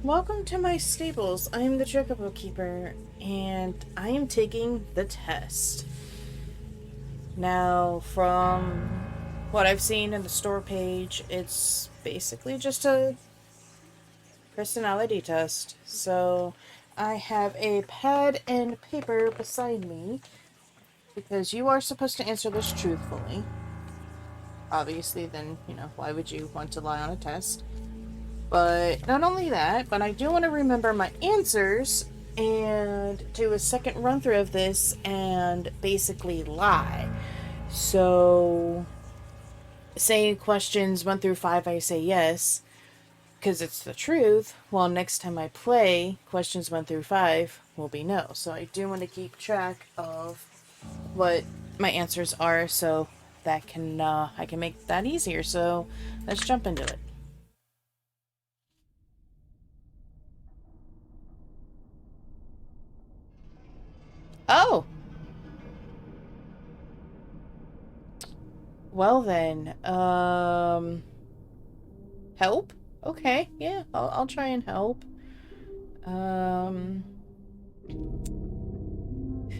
Welcome to my stables. I am the Chocobo Keeper, and I am taking the test. Now, from what I've seen in the store page, it's basically just a personality test. So, I have a pad and paper beside me, because you are supposed to answer this truthfully. Obviously, then, why would you want to lie on a test? But not only that, but I do want to remember my answers and do a second run through of this and basically lie. So, say questions 1 through 5, I say yes, because it's the truth, while next time I play, questions 1 through 5 will be no. So, I do want to keep track of what my answers are so that I can make that easier. So, let's jump into it. Oh, well then, help? Okay, yeah, I'll try and help.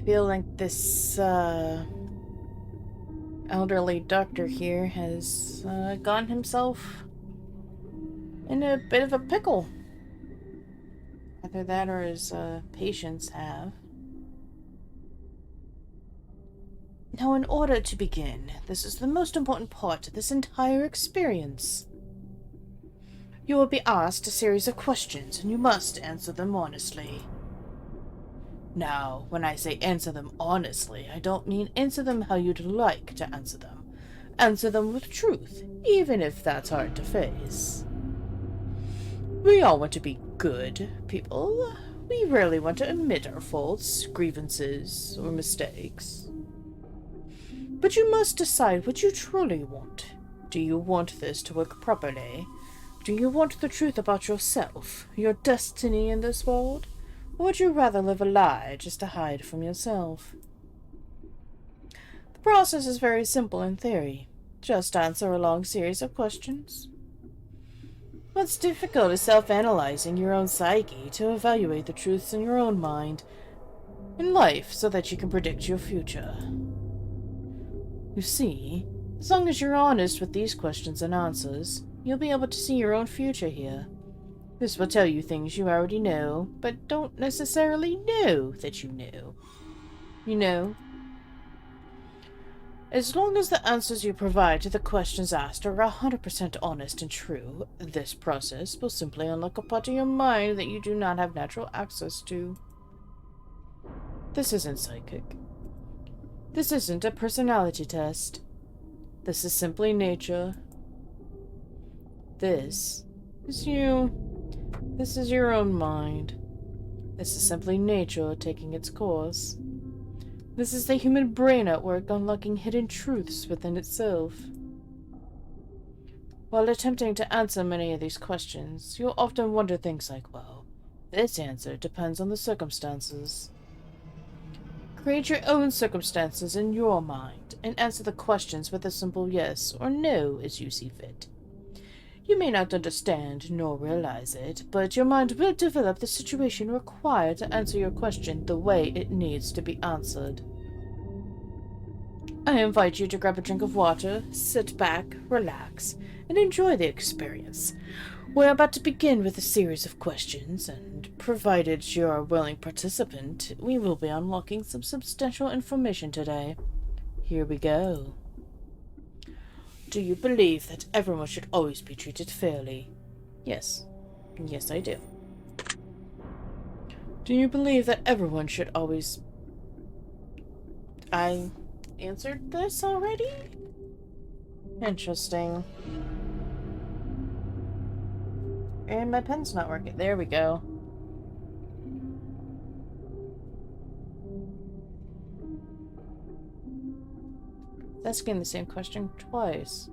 Feel like this, elderly doctor here has, gotten himself in a bit of a pickle. Either that or his, patients have. Now, in order to begin, this is the most important part of this entire experience. You will be asked a series of questions, and you must answer them honestly. Now, when I say answer them honestly, I don't mean answer them how you'd like to answer them. Answer them with truth, even if that's hard to face. We all want to be good people. We rarely want to admit our faults, grievances, or mistakes. But you must decide what you truly want. Do you want this to work properly? Do you want the truth about yourself, your destiny in this world? Or would you rather live a lie just to hide from yourself? The process is very simple in theory. Just answer a long series of questions. What's difficult is self-analyzing your own psyche to evaluate the truths in your own mind in life so that you can predict your future. You see, as long as you're honest with these questions and answers, you'll be able to see your own future here. This will tell you things you already know, but don't necessarily know that you know. You know, as long as the answers you provide to the questions asked are 100% honest and true, this process will simply unlock a part of your mind that you do not have natural access to. This isn't psychic. This isn't a personality test. This is simply nature. This is you. This is your own mind. This is simply nature taking its course. This is the human brain at work unlocking hidden truths within itself. While attempting to answer many of these questions, you'll often wonder things like, well, this answer depends on the circumstances. Create your own circumstances in your mind and answer the questions with a simple yes or no as you see fit. You may not understand nor realize it, but your mind will develop the situation required to answer your question the way it needs to be answered. I invite you to grab a drink of water, sit back, relax, and enjoy the experience. We're about to begin with a series of questions, and provided you're a willing participant, we will be unlocking some substantial information today. Here we go. Do you believe that everyone should always be treated fairly? Yes. Yes, I do. Do you believe that everyone should always... I answered this already? Interesting. And my pen's not working. There we go. Asking the same question twice.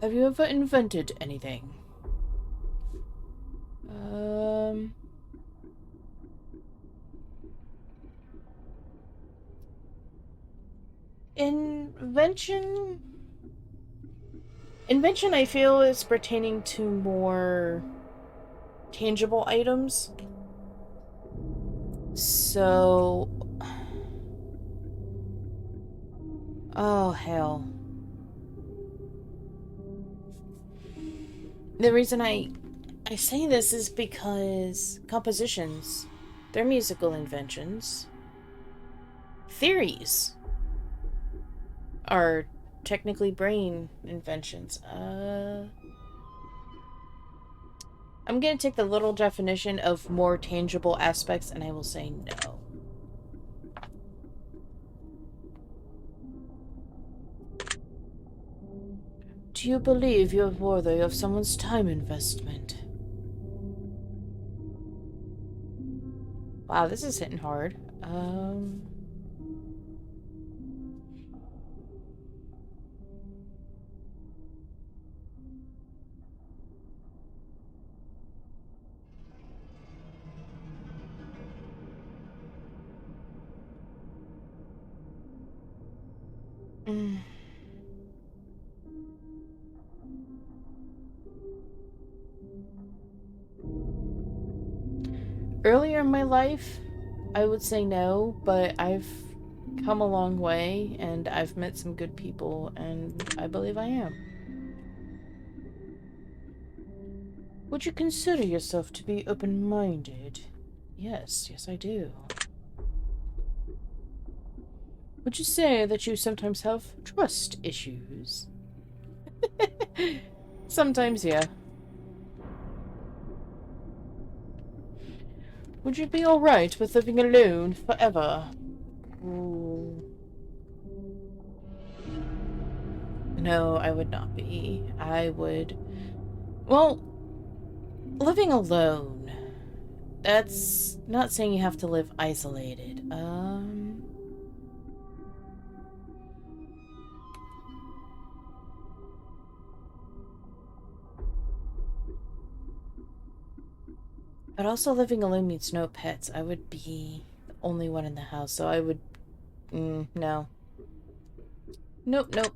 Have you ever invented anything? Invention Invention, I feel, is pertaining to more tangible items. So... Oh, hell. The reason I say this is because compositions, they're musical inventions. Theories are technically brain inventions. I'm gonna take the literal definition of more tangible aspects and I will say no. Do you believe you're worthy of someone's time investment? Wow, this is hitting hard. Earlier in my life, I would say no, but I've come a long way and I've met some good people and I believe I am. Would you consider yourself to be open-minded? Yes, yes I do. Would you say that you sometimes have trust issues? Sometimes, yeah. Would you be alright with living alone forever? Ooh. No, I would not be. I would... Well, living alone. That's not saying you have to live isolated. But also living alone means no pets. I would be the only one in the house, so I would... no. Nope, nope.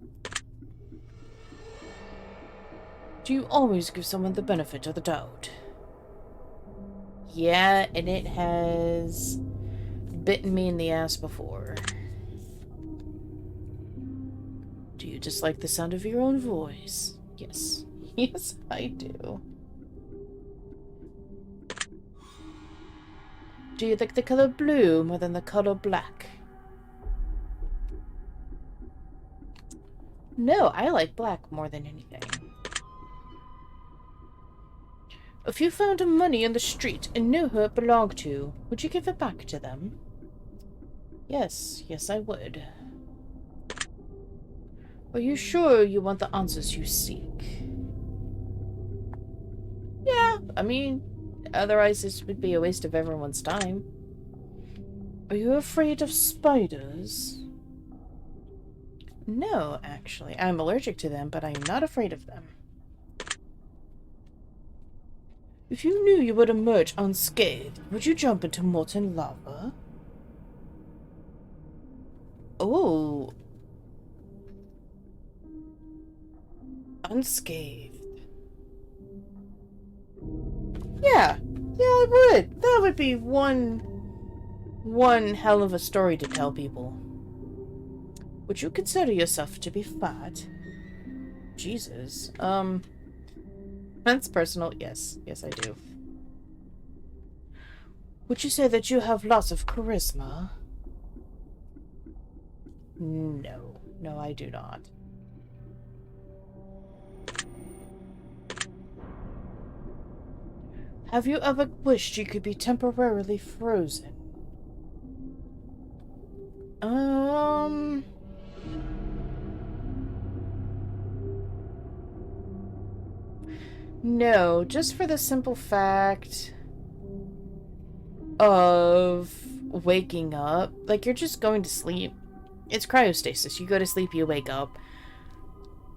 Do you always give someone the benefit of the doubt? Yeah, and it has bitten me in the ass before. Do you dislike the sound of your own voice? Yes. Yes, I do. Do you like the color blue more than the color black? No, I like black more than anything. If you found money in the street and knew who it belonged to, would you give it back to them? Yes, yes I would. Are you sure you want the answers you seek? Yeah, I mean, otherwise this would be a waste of everyone's time. Are you afraid of spiders? No, actually. I'm allergic to them, but I am not afraid of them. If you knew you would emerge unscathed, would you jump into molten lava? Oh. Unscathed. Yeah. Yeah, I would. That would be one hell of a story to tell people. Would you consider yourself to be fat? Jesus. That's personal. Yes. Yes, I do. Would you say that you have lots of charisma? No. No, I do not. Have you ever wished you could be temporarily frozen? No, just for the simple fact of waking up. Like, you're just going to sleep. It's cryostasis. You go to sleep, you wake up.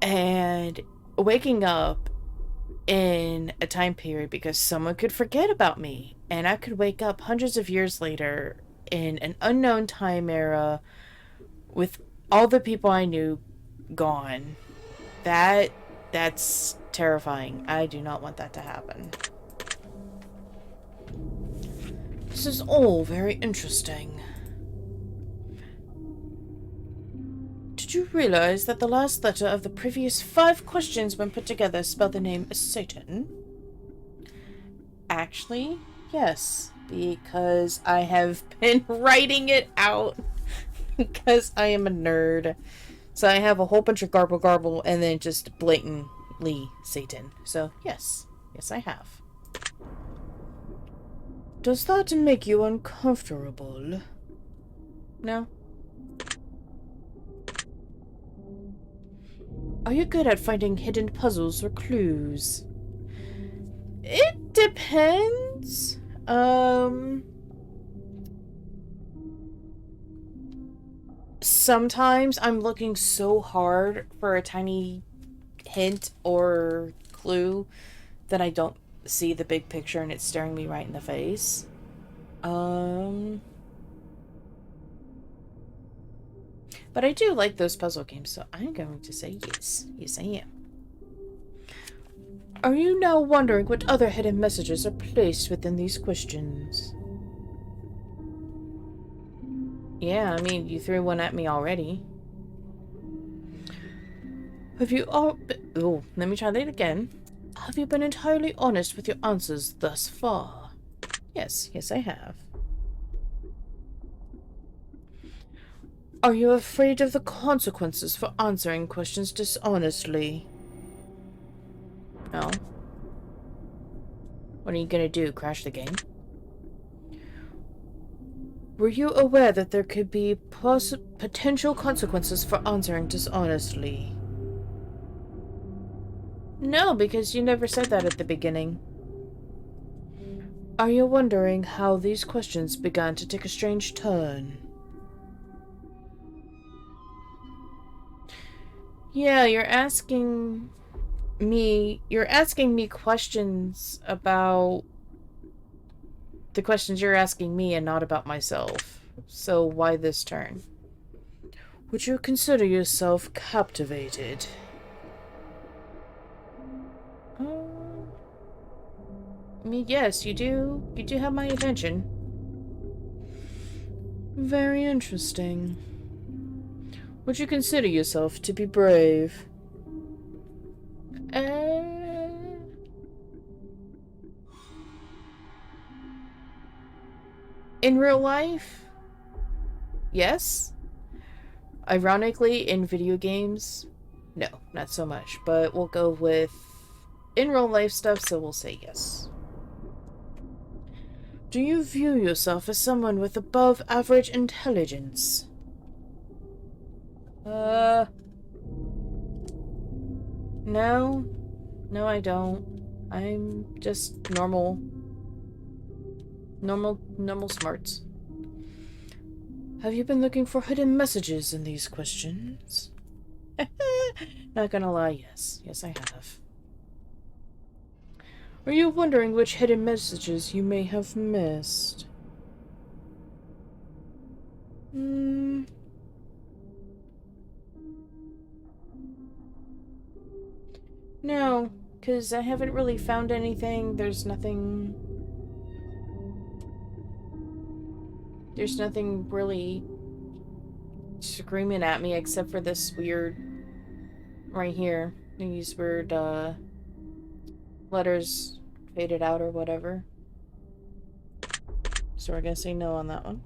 And waking up in a time period because someone could forget about me. And I could wake up hundreds of years later in an unknown time era with all the people I knew gone. That That's terrifying. I do not want that to happen. This is all very interesting. Did you realize that the last letter of the previous 5 questions when put together spell the name Satan? Actually, yes, because I have been writing it out because I am a nerd. So I have a whole bunch of garble and then just blatantly Satan. So yes, yes I have. Does that make you uncomfortable? No? Are you good at finding hidden puzzles or clues? It depends. Sometimes I'm looking so hard for a tiny hint or clue that I don't see the big picture and it's staring me right in the face. But I do like those puzzle games, so I'm going to say yes. Yes, I am. Are you now wondering what other hidden messages are placed within these questions? Yeah, I mean, you threw one at me already. Have you all... Oh, let me try that again. Have you been entirely honest with your answers thus far? Yes, yes I have. Are you afraid of the consequences for answering questions dishonestly? No. What are you gonna do, crash the game? Were you aware that there could be potential consequences for answering dishonestly? No, because you never said that at the beginning. Are you wondering how these questions began to take a strange turn? Yeah, you're asking me questions about the questions you're asking me and not about myself. So why this turn? Would you consider yourself captivated? I mean, yes, you do. You do have my attention. Very interesting. Would you consider yourself to be brave? In real life? Yes. Ironically, in video games, no, not so much. But we'll go with in real life stuff, so we'll say yes. Do you view yourself as someone with above average intelligence? No. No, I don't. I'm just normal. Normal smarts. Have you been looking for hidden messages in these questions? Not gonna lie, yes. Yes, I have. Are you wondering which hidden messages you may have missed? No, because I haven't really found anything. There's nothing really screaming at me except for this weird right here. These weird letters faded out or whatever. So we're gonna say no on that one.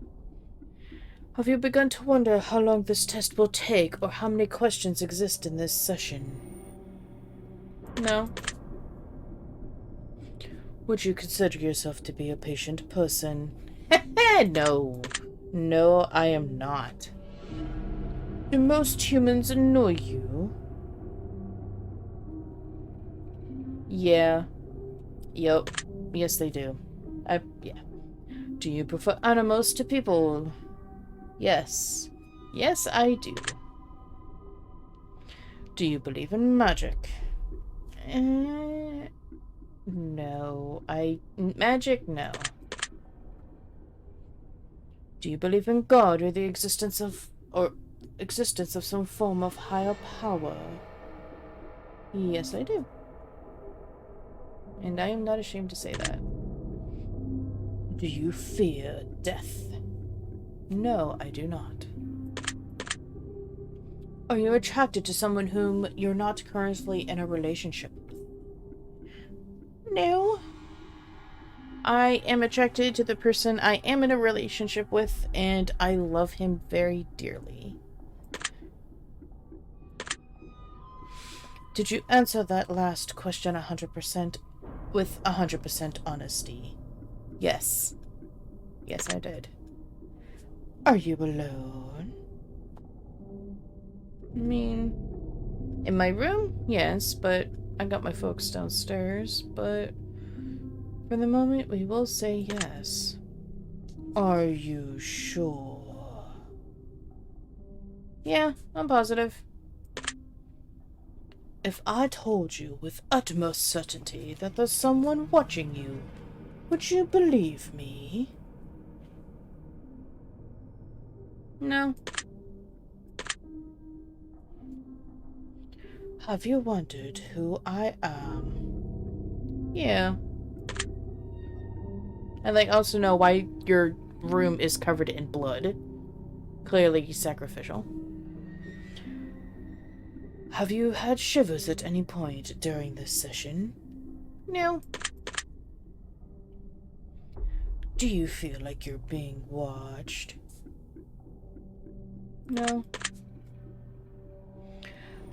Have you begun to wonder how long this test will take or how many questions exist in this session? No. Would you consider yourself to be a patient person? No. No, I am not. Do most humans annoy you? Yeah. Yup. Yes, they do. Yeah. Do you prefer animals to people? Yes. Yes, I do. Do you believe in magic? No. Magic, no. Do you believe in God or the existence of some form of higher power? Yes, I do. And I am not ashamed to say that. Do you fear death? No, I do not. Are you attracted to someone whom you're not currently in a relationship with? No. I am attracted to the person I am in a relationship with, and I love him very dearly. Did you answer that last question 100% with 100% honesty? Yes. Yes, I did. Are you alone? I mean, in my room? Yes, but I got my folks downstairs, but for the moment we will say yes. Are you sure? Yeah, I'm positive. If I told you with utmost certainty that there's someone watching you, would you believe me? No. Have you wondered who I am? Yeah. I'd like also know why your room is covered in blood. Clearly sacrificial. Have you had shivers at any point during this session? No. Do you feel like you're being watched? No.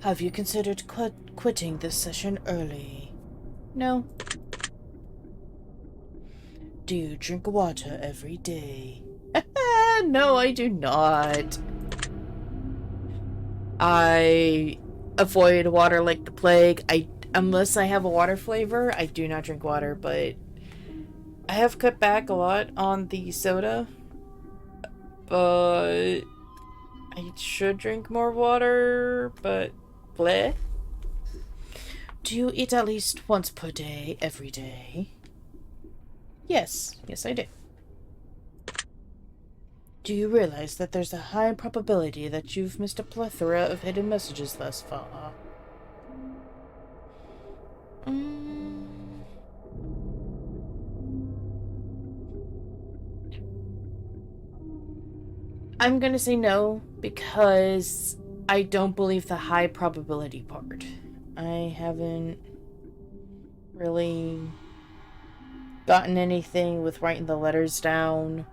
Have you considered quitting this session early? No. Do you drink water every day? No, I do not. I avoid water like the plague. Unless I have a water flavor, I do not drink water, but I have cut back a lot on the soda. But I should drink more water, but bleh. Do you eat at least once per day, every day? Yes. Yes, I do. Do you realize that there's a high probability that you've missed a plethora of hidden messages thus far? I'm gonna say no, because I don't believe the high probability part. I haven't really gotten anything with writing the letters down.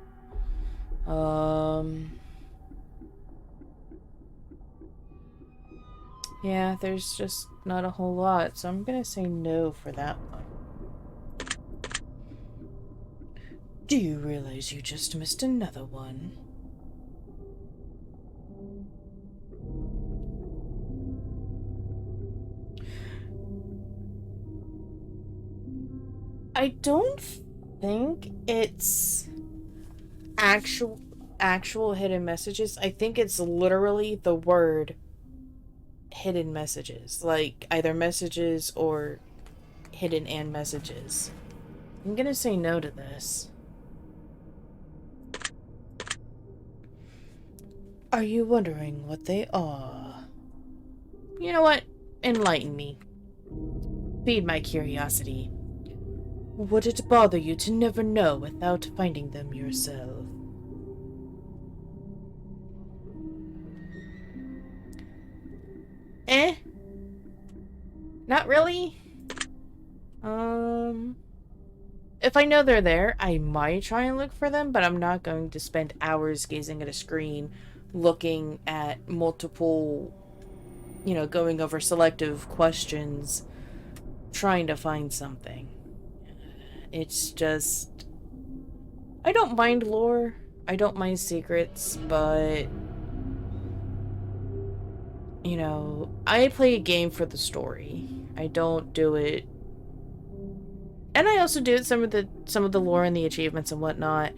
Yeah, there's just not a whole lot, so I'm gonna say no for that one. Do you realize you just missed another one? I don't think it's actual hidden messages. I think it's literally the word hidden messages, like either messages or hidden and messages. I'm gonna say no to this. Are you wondering what they are? You know what? Enlighten me. Feed my curiosity. Would it bother you to never know without finding them yourself? Eh? Not really? If I know they're there, I might try and look for them, but I'm not going to spend hours gazing at a screen, looking at multiple, going over selective questions, trying to find something. It's just... I don't mind lore. I don't mind secrets, but... I play a game for the story. I don't do it... And I also do some of the lore and the achievements and whatnot,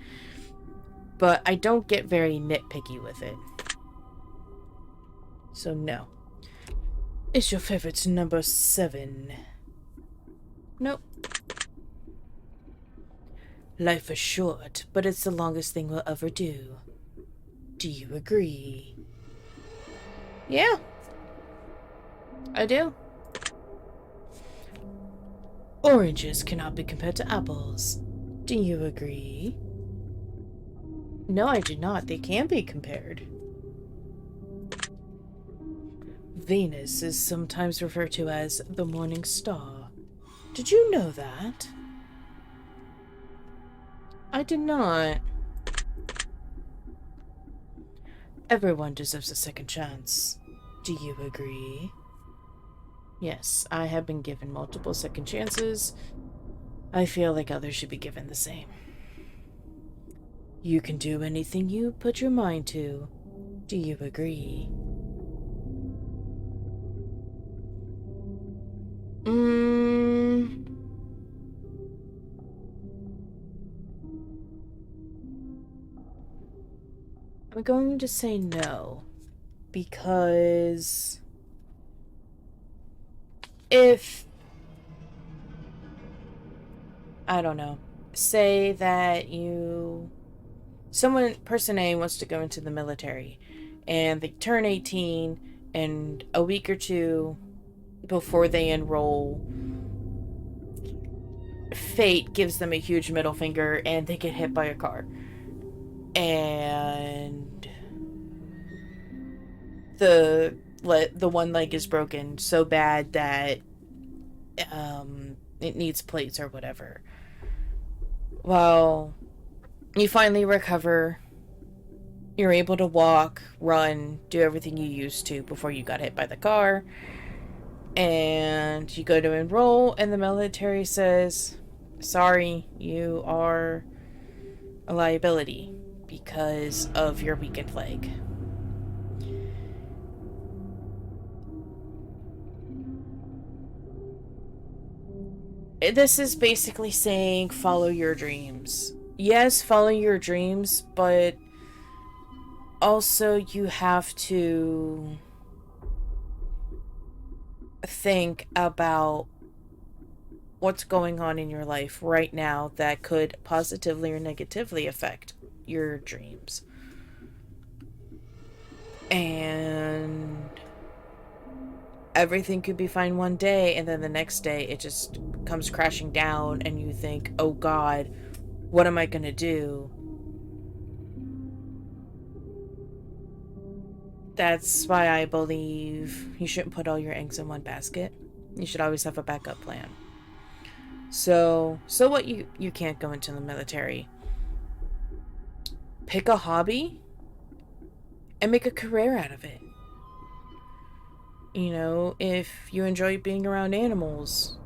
but I don't get very nitpicky with it. So no. Is your favorite number 7? Nope. Life is short, but it's the longest thing we'll ever do. Do you agree? Yeah. I do. Oranges cannot be compared to apples. Do you agree? No, I do not. They can be compared. Venus is sometimes referred to as the morning star. Did you know that? I did not. Everyone deserves a second chance. Do you agree? Yes, I have been given multiple second chances. I feel like others should be given the same. You can do anything you put your mind to. Do you agree? I'm going to say no. Because if, I don't know, say that person A wants to go into the military and they turn 18 and a week or two before they enroll, fate gives them a huge middle finger and they get hit by a car. And the one leg is broken so bad that it needs plates or whatever. Well, you finally recover. You're able to walk, run, do everything you used to before you got hit by the car. And you go to enroll, and the military says, sorry, you are a liability because of your weakened leg. This is basically saying follow your dreams. Yes, follow your dreams, but also you have to think about what's going on in your life right now that could positively or negatively affect your dreams. And everything could be fine one day, and then the next day it just comes crashing down, and you think, oh God, what am I gonna do? That's why I believe you shouldn't put all your eggs in one basket. You should always have a backup plan. So what, you can't go into the military. Pick a hobby and make a career out of it. You know, if you enjoy being around animals,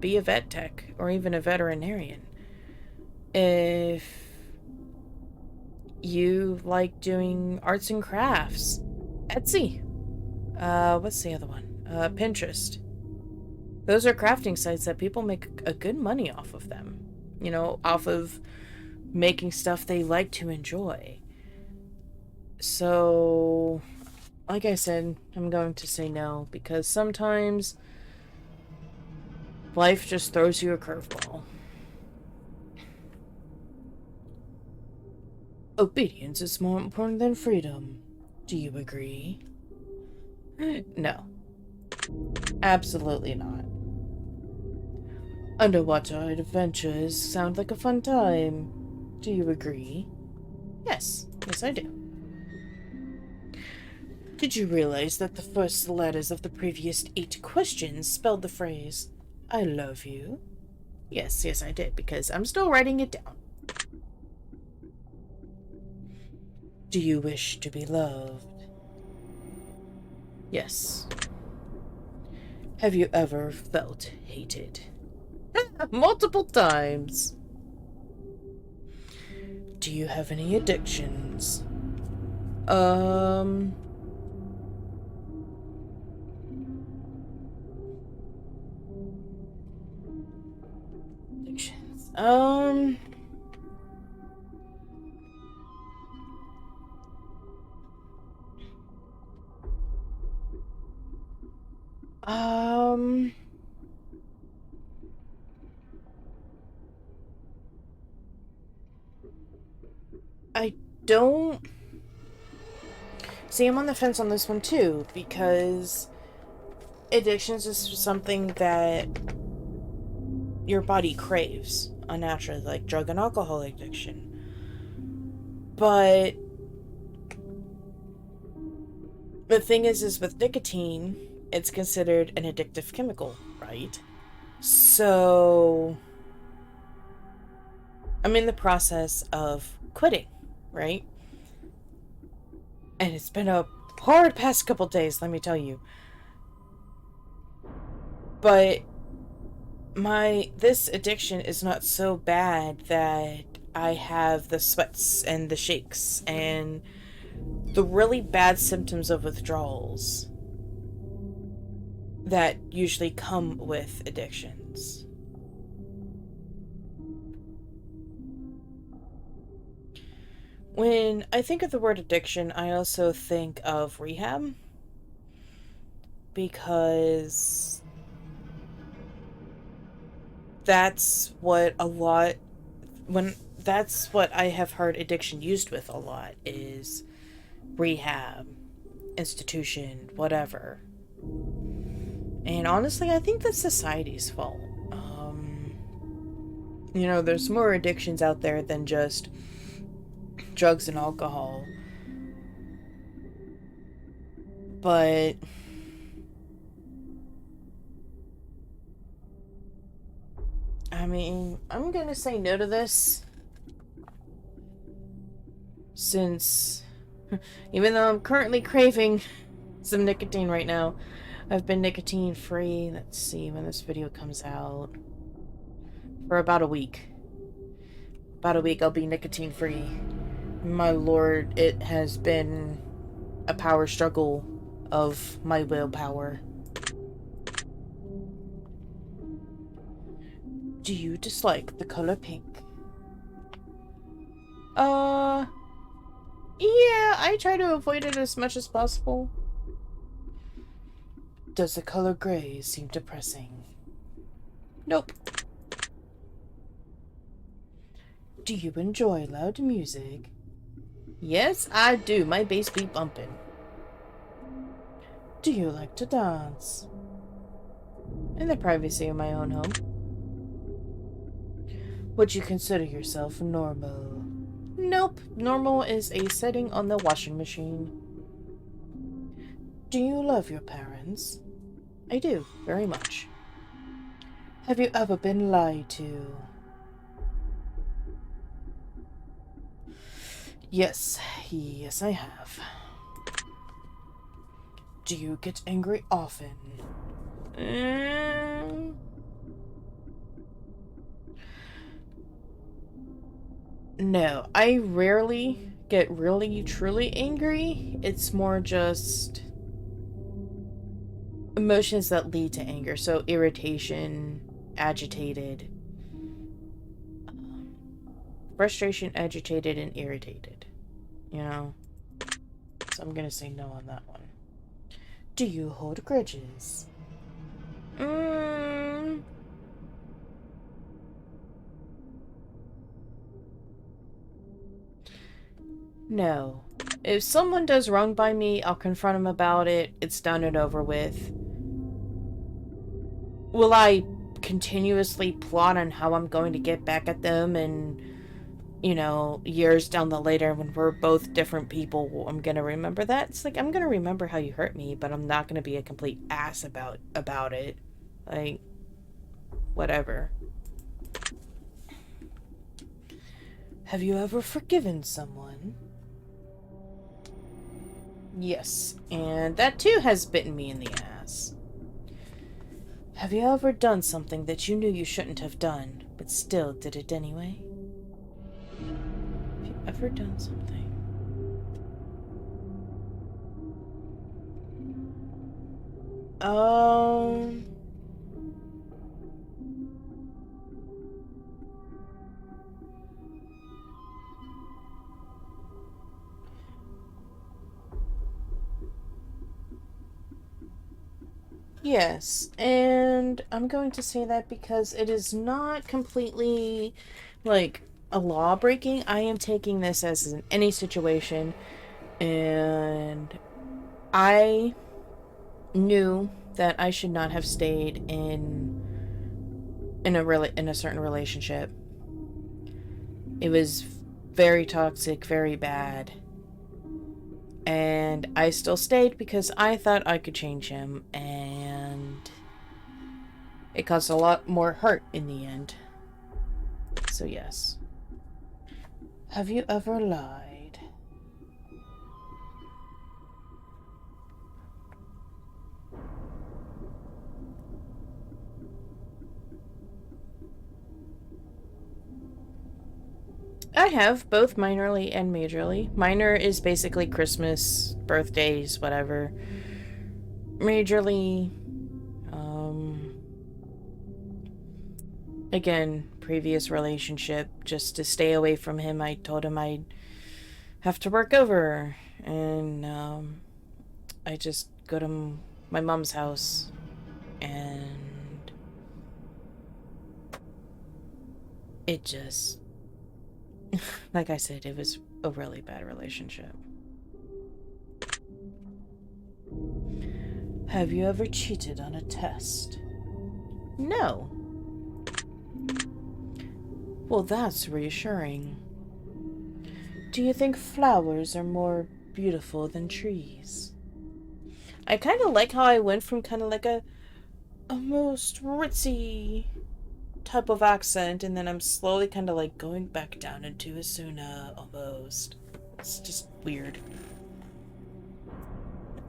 be a vet tech or even a veterinarian. If you like doing arts and crafts, Etsy. What's the other one? Pinterest. Those are crafting sites that people make a good money off of them. You know, off of making stuff they like to enjoy. So, like I said, I'm going to say no, because sometimes life just throws you a curveball. Obedience is more important than freedom. Do you agree? No. Absolutely not. Underwater adventures sound like a fun time. Do you agree? Yes. Yes, I do. Did you realize that the first letters of the previous 8 questions spelled the phrase, I love you? Yes, yes, I did, because I'm still writing it down. Do you wish to be loved? Yes. Have you ever felt hated? Multiple times. Do you have any addictions? Addictions. I don't... See, I'm on the fence on this one too, because addictions is something that your body craves unnaturally, like drug and alcohol addiction. But the thing is with nicotine, it's considered an addictive chemical, right? So I'm in the process of quitting, right? And it's been a hard past couple days, let me tell you. But this addiction is not so bad that I have the sweats and the shakes and the really bad symptoms of withdrawals that usually come with addictions. When I think of the word addiction, I also think of rehab, because that's what I have heard addiction used with a lot, is rehab, institution, whatever. And honestly, I think that's society's fault. There's more addictions out there than just drugs and alcohol. But I mean, I'm gonna say no to this, since even though I'm currently craving some nicotine right now, I've been nicotine free, let's see when this video comes out, for about a week. About a week I'll be nicotine free. My lord, it has been a power struggle of my willpower. Do you dislike the color pink? Yeah, I try to avoid it as much as possible. Does the color gray seem depressing? Nope. Do you enjoy loud music? Yes, I do. My bass be bumping. Do you like to dance? In the privacy of my own home. Would you consider yourself normal? Nope. Normal is a setting on the washing machine. Do you love your parents? I do, very much. Have you ever been lied to? Yes, I have. Do you get angry often? No, I rarely get really, truly angry. It's more just emotions that lead to anger. So irritation, agitated, frustration, agitated, and irritated. So I'm gonna say no on that one. Do you hold grudges? No. If someone does wrong by me, I'll confront them about it. It's done and over with. Will I continuously plot on how I'm going to get back at them and, years down the later when we're both different people, I'm gonna remember that? It's like, I'm gonna remember how you hurt me, but I'm not gonna be a complete ass about it. Like, whatever. Have you ever forgiven someone? Yes, and that too has bitten me in the ass. Have you ever done something that you knew you shouldn't have done, but still did it anyway? Have you ever done something? Yes, and I'm going to say that because it is not completely, like, a law breaking. I am taking this as in any situation, and I knew that I should not have stayed in in a certain relationship. It was very toxic, very bad. And I still stayed because I thought I could change him, and it caused a lot more hurt in the end. So yes. Have you ever lied? I have, both minorly and majorly. Minor is basically Christmas, birthdays, whatever. Majorly, again, previous relationship, just to stay away from him, I told him I'd have to work over, and I just go to my mom's house, and it just, like I said, it was a really bad relationship. Have you ever cheated on a test? No. Well, that's reassuring. Do you think flowers are more beautiful than trees? I kind of like how I went from kind of like a most ritzy type of accent, and then I'm slowly kind of like going back down into Asuna almost. It's just weird.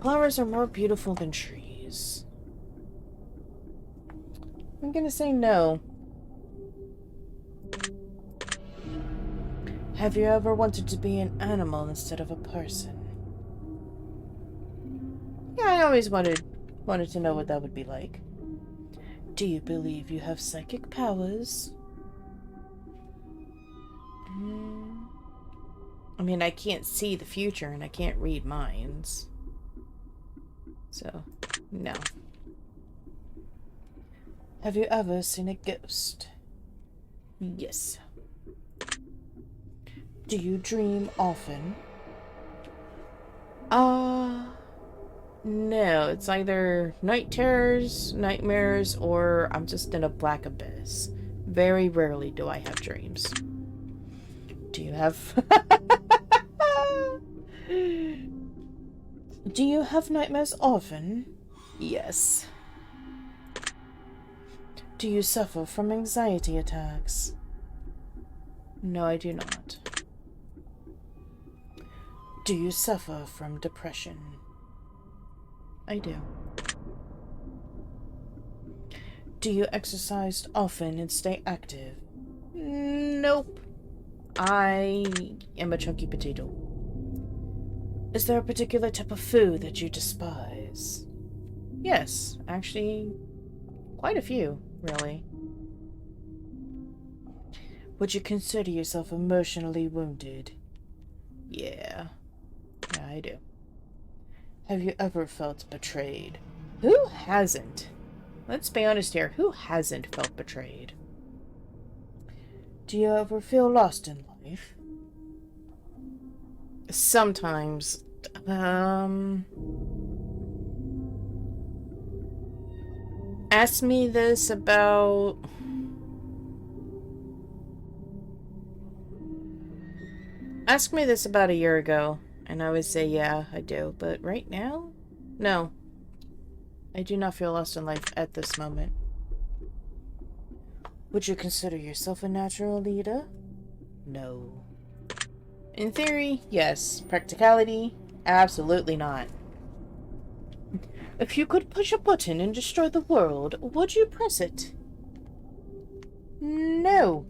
Flowers are more beautiful than trees. I'm gonna say no. Have you ever wanted to be an animal instead of a person? Yeah, I always wanted to know what that would be like. Do you believe you have psychic powers? I mean, I can't see the future and I can't read minds. So, no. Have you ever seen a ghost? Yes. Do you dream often? No. It's either night terrors, nightmares, or I'm just in a black abyss. Very rarely do I have dreams. Do you have... Do you have nightmares often? Yes. Do you suffer from anxiety attacks? No, I do not. Do you suffer from depression? I do. Do you exercise often and stay active? Nope. I am a chunky potato. Is there a particular type of food that you despise? Yes, actually, quite a few, really. Would you consider yourself emotionally wounded? Yeah. Yeah, I do. Have you ever felt betrayed? Who hasn't? Let's be honest here. Who hasn't felt betrayed? Do you ever feel lost in life? Sometimes. Ask me this about... Ask me this about a year ago, and I would say, yeah, I do. But right now? No. I do not feel lost in life at this moment. Would you consider yourself a natural leader? No. In theory, yes. Practicality? Absolutely not. If you could push a button and destroy the world, would you press it? No,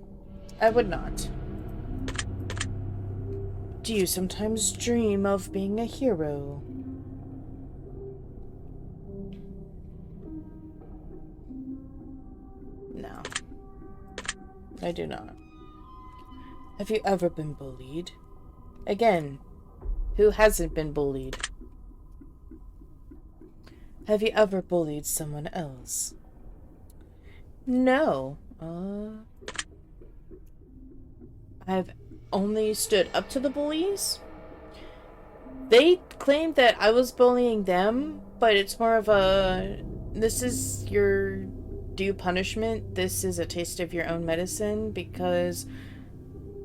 I would not. Do you sometimes dream of being a hero? No, I do not. Have you ever been bullied? Again, who hasn't been bullied? Have you ever bullied someone else? No. I've only stood up to the bullies. They claimed that I was bullying them, but it's more of a... This is your due punishment, this is a taste of your own medicine, because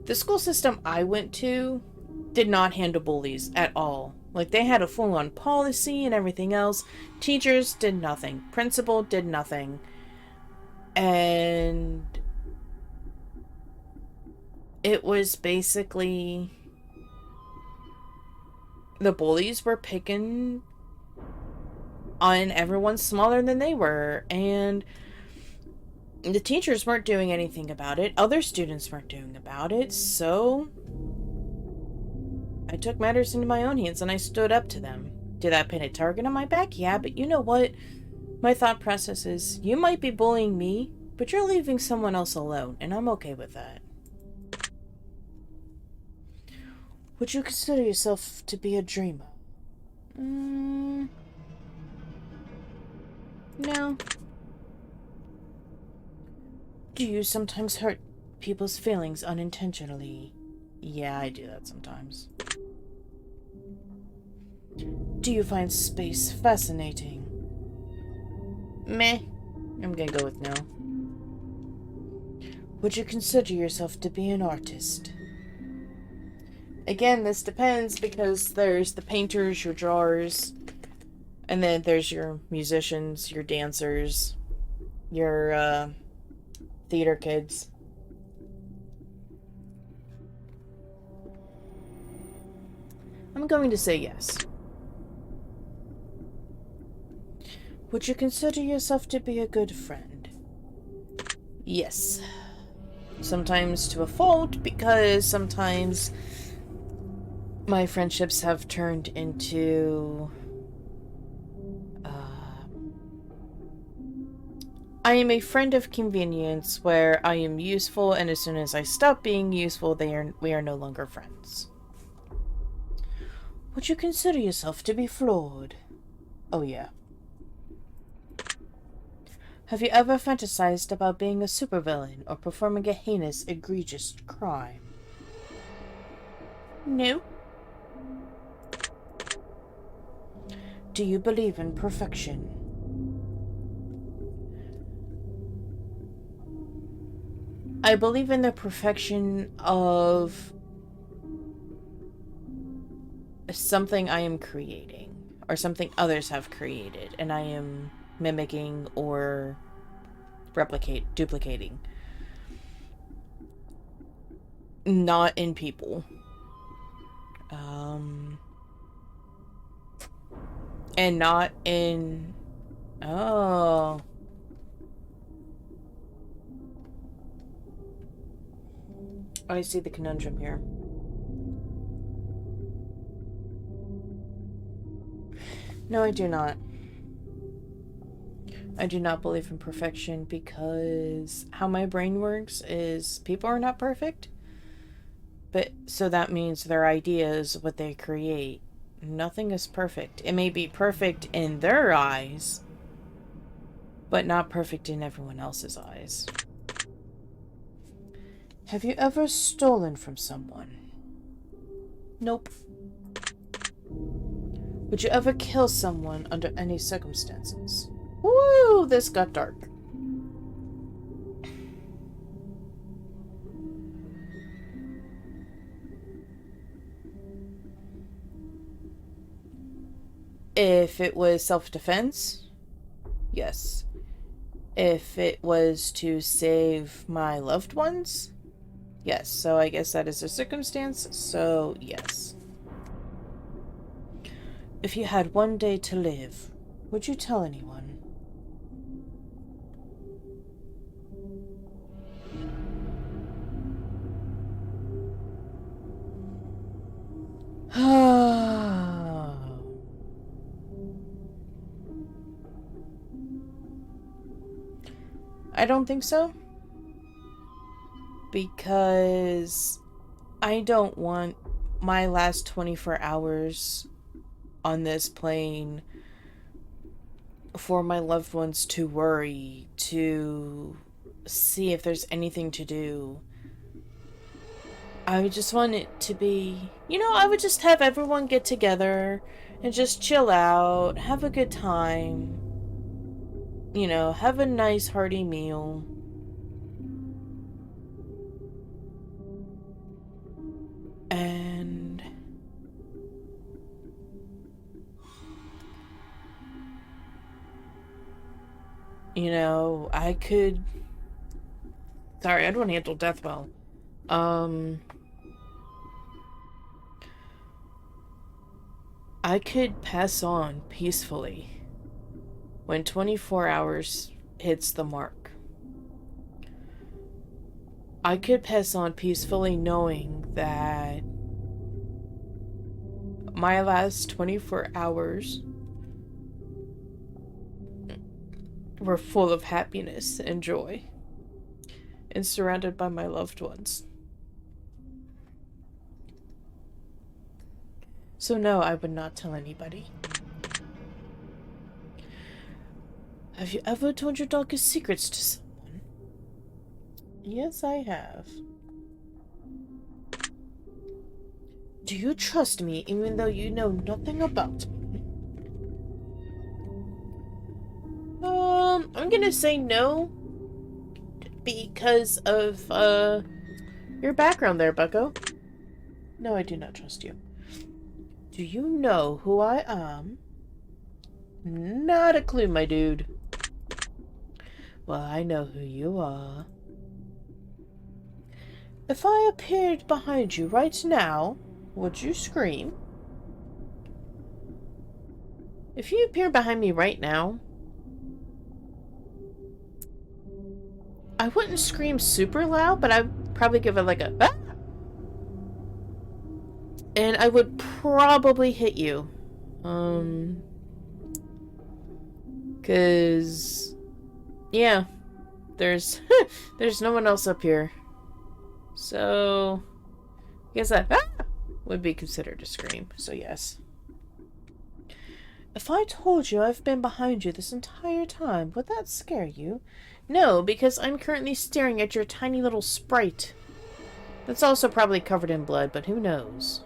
the school system I went to did not handle bullies at all. Like, they had a full-on policy and everything else. Teachers did nothing. Principal did nothing. And it was basically the bullies were picking on everyone smaller than they were, and the teachers weren't doing anything about it. Other students weren't doing about it, so I took matters into my own hands and I stood up to them. Did that pin a target on my back? Yeah, but you know what? My thought process is, you might be bullying me, but you're leaving someone else alone, and I'm okay with that. Would you consider yourself to be a dreamer? No. Do you sometimes hurt people's feelings unintentionally? Yeah, I do that sometimes. Do you find space fascinating? Meh. I'm gonna go with no. Would you consider yourself to be an artist? Again, this depends, because there's the painters, your drawers, and then there's your musicians, your dancers, your theater kids. I'm going to say yes. Would you consider yourself to be a good friend? Yes. Sometimes to a fault, because sometimes my friendships have turned into I am a friend of convenience, where I am useful, and as soon as I stop being useful, we are no longer friends. Would you consider yourself to be flawed? Oh yeah. Have you ever fantasized about being a supervillain or performing a heinous, egregious crime? No. Do you believe in perfection? I believe in the perfection of something I am creating, or something others have created, and I am mimicking or duplicating. Not in people. And not in... Oh. I see the conundrum here. No, I do not. I do not believe in perfection, because how my brain works is people are not perfect. But so that means their ideas, what they create, nothing is perfect. It may be perfect in their eyes, but not perfect in everyone else's eyes. Have you ever stolen from someone? Nope. Would you ever kill someone under any circumstances? Woo! This got dark. If it was self-defense, yes. If it was to save my loved ones, yes. So I guess that is a circumstance, so yes. If you had one day to live, would you tell anyone? I don't think so. Because I don't want my last 24 hours on this plane for my loved ones to worry, to see if there's anything to do. I would just want it to be, I would just have everyone get together and just chill out, have a good time. you know, have a nice hearty meal. And you know, I could... Sorry, I don't handle death well. I could pass on peacefully when 24 hours hits the mark. I could pass on peacefully knowing that my last 24 hours were full of happiness and joy and surrounded by my loved ones. So no, I would not tell anybody. Have you ever told your darkest secrets to someone? Yes, I have. Do you trust me even though you know nothing about me? I'm gonna say no because of, your background there, bucko. No, I do not trust you. Do you know who I am? Not a clue, my dude. Well, I know who you are. If I appeared behind you right now, would you scream? If you appear behind me right now, I wouldn't scream super loud, but I'd probably give it like a ah! And I would probably hit you. Cause yeah, there's there's no one else up here. So I guess that would be considered a scream, so yes. If I told you I've been behind you this entire time, would that scare you? No, because I'm currently staring at your tiny little sprite. That's also probably covered in blood, but who knows?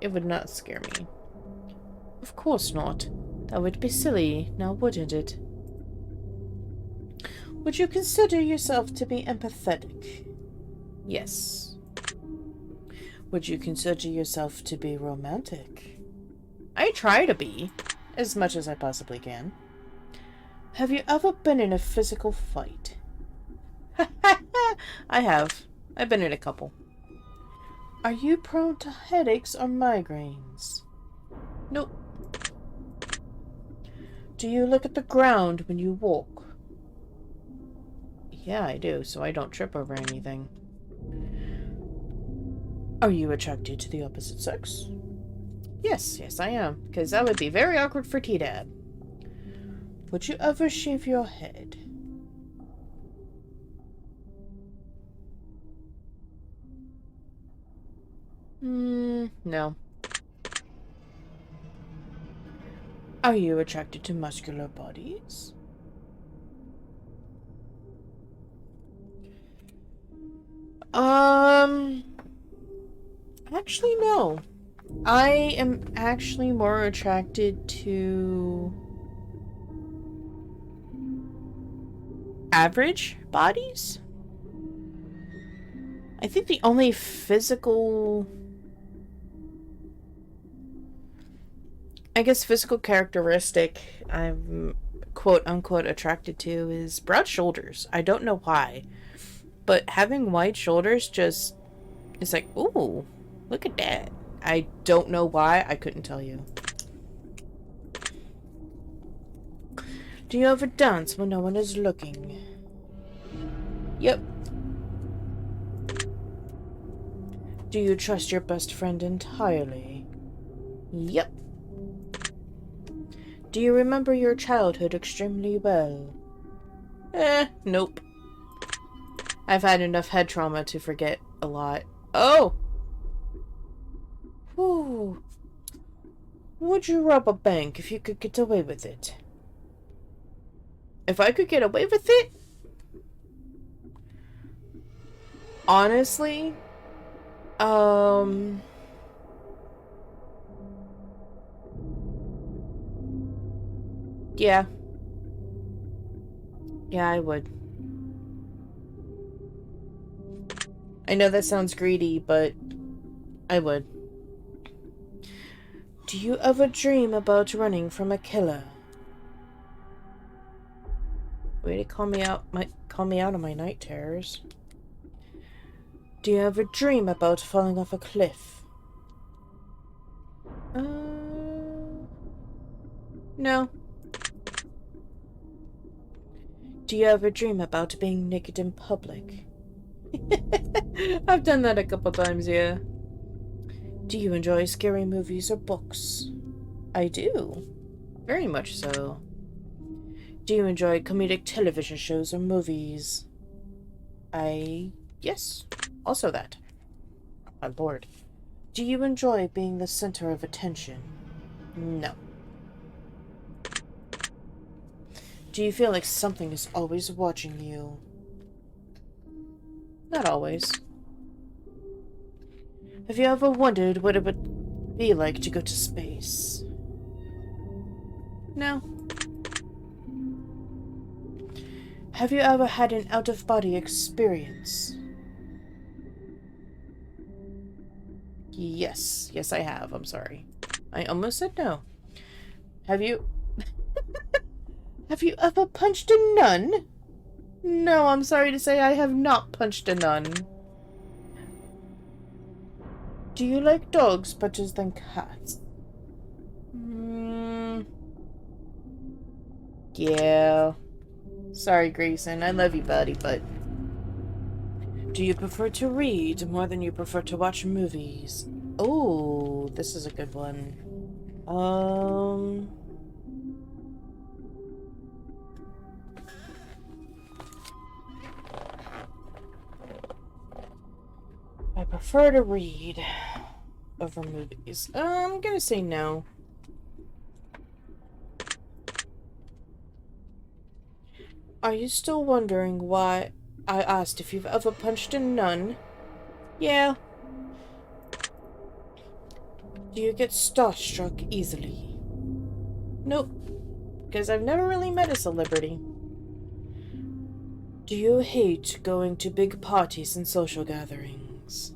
It would not scare me. Of course not. That would be silly, now wouldn't it? Would you consider yourself to be empathetic? Yes. Would you consider yourself to be romantic? I try to be, as much as I possibly can. Have you ever been in a physical fight? I have. I've been in a couple. Are you prone to headaches or migraines? Nope. Do you look at the ground when you walk? Yeah, I do, so I don't trip over anything. Are you attracted to the opposite sex? Yes, I am, because that would be very awkward for T-Dad. Would you ever shave your head? No. Are you attracted to muscular bodies? Actually, no. I am actually more attracted to average bodies. I think the only physical... physical characteristic I'm quote-unquote attracted to is broad shoulders. I don't know why. But having wide shoulders just... It's like, ooh, look at that. I don't know why. I couldn't tell you. Do you ever dance when no one is looking? Yep. Do you trust your best friend entirely? Yep. Do you remember your childhood extremely well? Nope. I've had enough head trauma to forget a lot. Oh! Whew. Would you rob a bank if you could get away with it? If I could get away with it? Honestly, yeah. Yeah, I would. I know that sounds greedy, but I would. Do you ever dream about running from a killer? Way to call me out of my night terrors. Do you ever dream about falling off a cliff? No. Do you ever dream about being naked in public? I've done that a couple times, yeah. Do you enjoy scary movies or books? I do. Very much so. Do you enjoy comedic television shows or movies? Yes. Also that. My lord. Do you enjoy being the center of attention? No. Do you feel like something is always watching you? Not always. Have you ever wondered what it would be like to go to space? No. Have you ever had an out-of-body experience? Yes. Yes, I have. I'm sorry. I almost said no. Have you... Have you ever punched a nun? No, I'm sorry to say I have not punched a nun. Do you like dogs better than cats? Yeah. Sorry, Grayson. I love you, buddy, but... Do you prefer to read more than you prefer to watch movies? Oh, this is a good one. I prefer to read over movies. I'm gonna say no. Are you still wondering why I asked if you've ever punched a nun? Yeah. Do you get starstruck easily? Nope. Because I've never really met a celebrity. Do you hate going to big parties and social gatherings?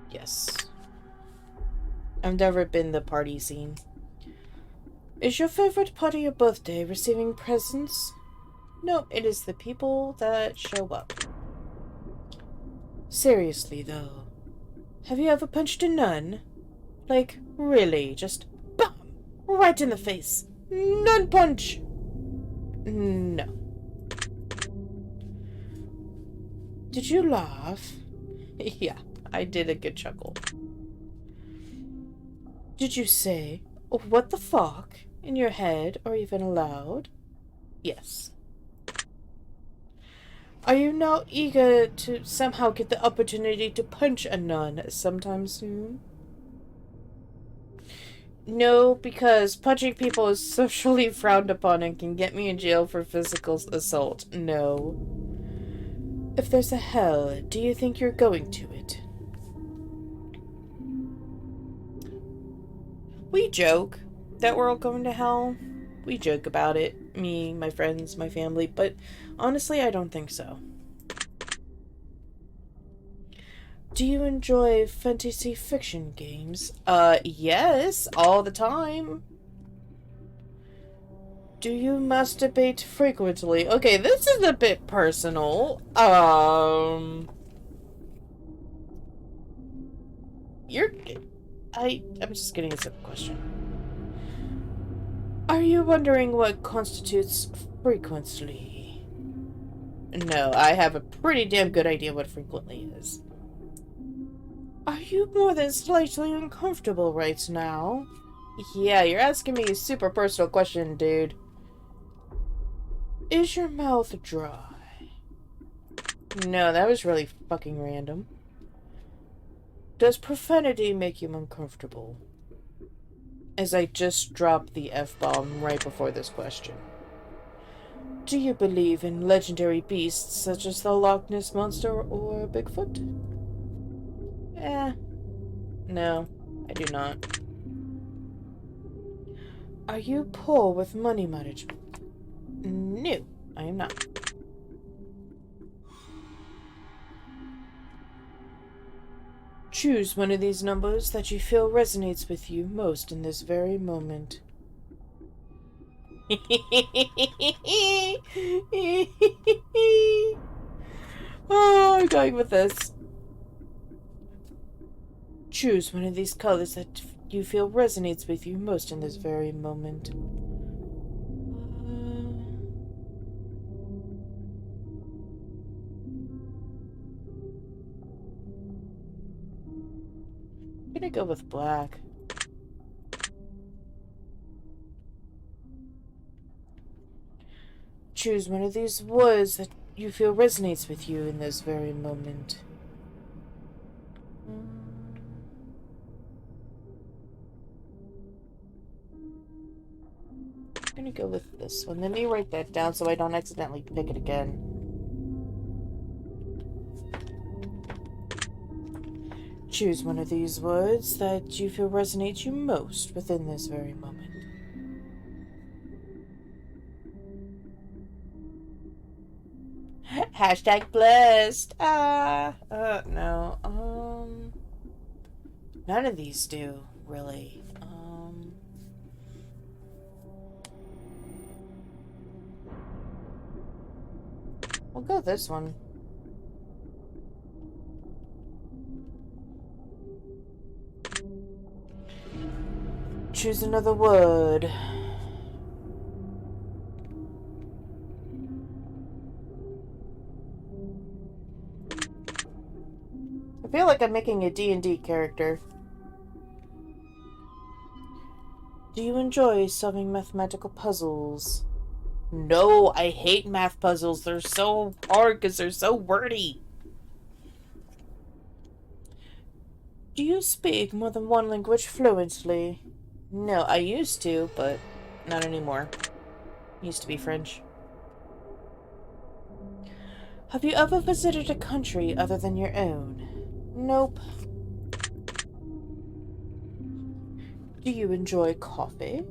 Yes. I've never been the party scene. Is your favorite part of your birthday receiving presents? No, it is the people that show up. Seriously, though. Have you ever punched a nun? Like, really? Just BAM! Right in the face. Nun punch! No. Did you laugh? Yeah, I did a good chuckle. Did you say, oh, what the fuck? In your head, or even aloud? Yes. Are you now eager to somehow get the opportunity to punch a nun sometime soon? No, because punching people is socially frowned upon and can get me in jail for physical assault. No. If there's a hell, do you think you're going to it? We joke that we're all going to hell. We joke about it. Me, my friends, my family. But honestly, I don't think so. Do you enjoy fantasy fiction games? Yes, all the time. Do you masturbate frequently? Okay, this is a bit personal. I'm just getting a simple question. Are you wondering what constitutes frequently? No, I have a pretty damn good idea what frequently is. Are you more than slightly uncomfortable right now? Yeah, you're asking me a super personal question, dude. Is your mouth dry? No, that was really fucking random. Does profanity make you uncomfortable? As I just dropped the F-bomb right before this question. Do you believe in legendary beasts such as the Loch Ness Monster or Bigfoot? No, I do not. Are you poor with money management? No, I am not. Choose one of these numbers that you feel resonates with you most in this very moment. Oh, I'm going with this. Choose one of these colors that you feel resonates with you most in this very moment. I'm gonna go with black. Choose one of these words that you feel resonates with you in this very moment. I'm gonna go with this one. Let me write that down so I don't accidentally pick it again. Choose one of these words that you feel resonates you most within this very moment. Hashtag blessed. No. None of these do, really. We'll go with this one. Choose another word. I feel like I'm making a D&D character. Do you enjoy solving mathematical puzzles? No, I hate math puzzles. They're so hard because they're so wordy. Do you speak more than one language fluently? No, I used to, but not anymore. Used to be French. Have you ever visited a country other than your own? Nope. Do you enjoy coffee?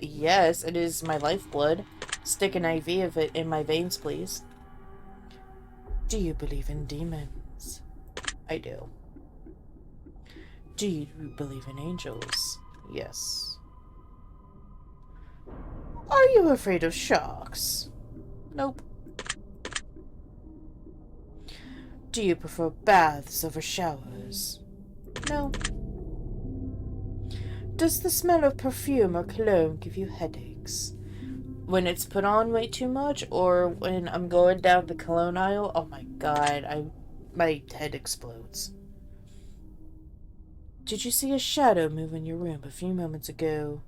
Yes, it is my lifeblood. Stick an IV of it in my veins, please. Do you believe in demons? I do. Do you believe in angels? Yes. Are you afraid of sharks? Nope. Do you prefer baths over showers? No. Does the smell of perfume or cologne give you headaches? When it's put on way too much, or when I'm going down the cologne aisle, oh my god, my head explodes. Did you see a shadow move in your room a few moments ago?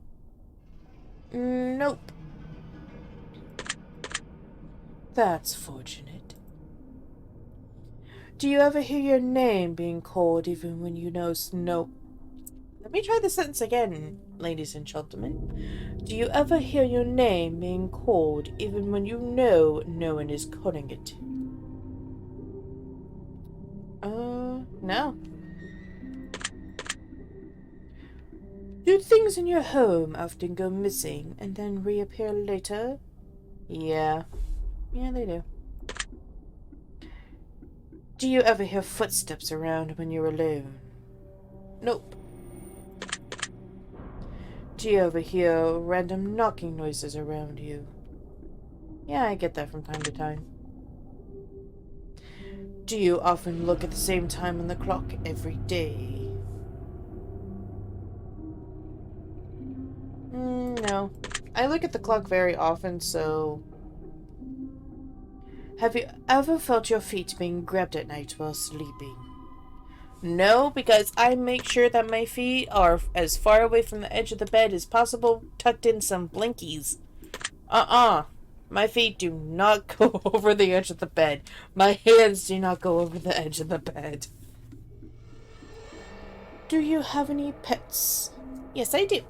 Nope. That's fortunate. Do you ever hear your name being called even when you know Nope. Let me try the sentence again, ladies and gentlemen. Do you ever hear your name being called even when you know no one is calling it? No. Do things in your home often go missing and then reappear later? Yeah. Yeah, they do. Do you ever hear footsteps around when you're alone? Nope. Do you ever hear random knocking noises around you? Yeah, I get that from time to time. Do you often look at the same time on the clock every day? No. I look at the clock very often, so... Have you ever felt your feet being grabbed at night while sleeping? No, because I make sure that my feet are as far away from the edge of the bed as possible, tucked in some blinkies. My feet do not go over the edge of the bed. My hands do not go over the edge of the bed. Do you have any pets? Yes, I do.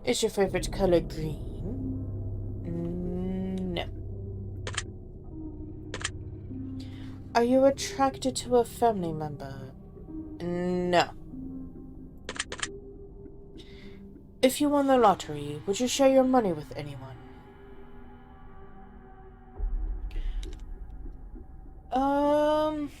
Is your favorite color green? No. Are you attracted to a family member? No. If you won the lottery, would you share your money with anyone? Um...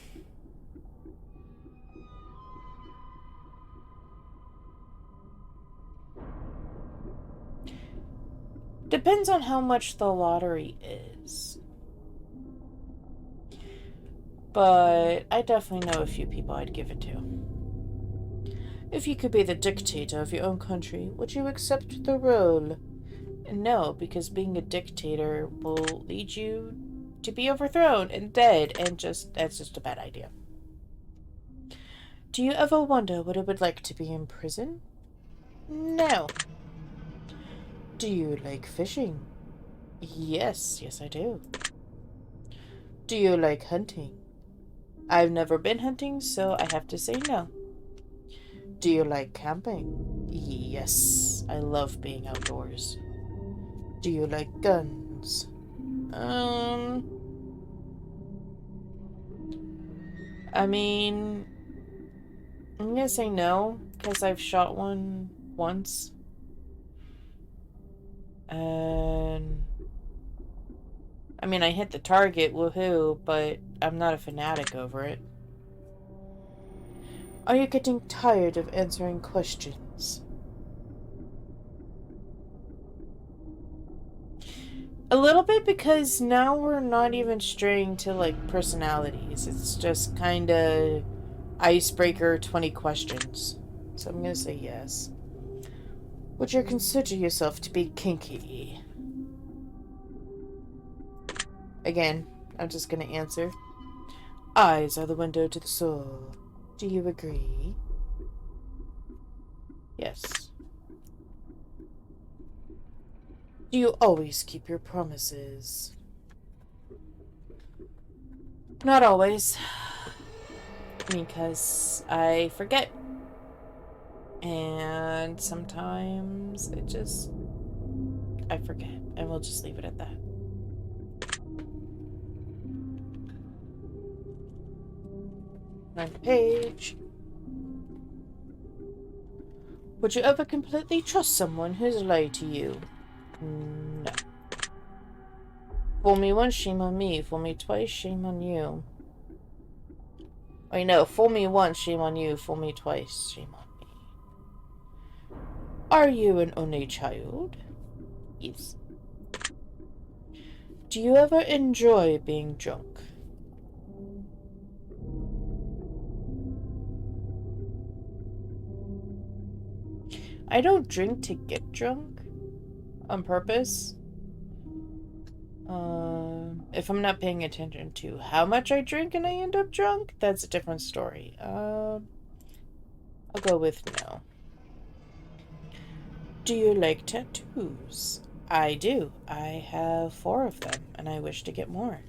Depends on how much the lottery is. But I definitely know a few people I'd give it to. If you could be the dictator of your own country, would you accept the role? No, because being a dictator will lead you to be overthrown and dead, and that's just a bad idea. Do you ever wonder what it would like to be in prison? No. Do you like fishing? Yes, I do. Do you like hunting? I've never been hunting, so I have to say no. Do you like camping? Yes, I love being outdoors. Do you like guns? I mean, I'm gonna say no, because I've shot one once. And I mean, I hit the target, woohoo, but I'm not a fanatic over it. Are you getting tired of answering questions? A little bit, because now we're not even straying to, like, personalities. It's just kind of icebreaker 20 questions. So I'm gonna say yes. Would you consider yourself to be kinky? Again, I'm just gonna answer. Eyes are the window to the soul. Do you agree? Yes. Do you always keep your promises? Not always. Because I forget. And sometimes I forget. And we'll just leave it at that. Ninth page. Would you ever completely trust someone who's lied to you? No. Fool me once, shame on me. Fool me twice, shame on you. Wait, no. Fool me once, shame on you. Fool me twice, shame on me. Are you an only child? Yes. Do you ever enjoy being drunk? I don't drink to get drunk on purpose. If I'm not paying attention to how much I drink and I end up drunk, that's a different story. I'll go with no. Do you like tattoos? I do. I have 4 of them, and I wish to get more.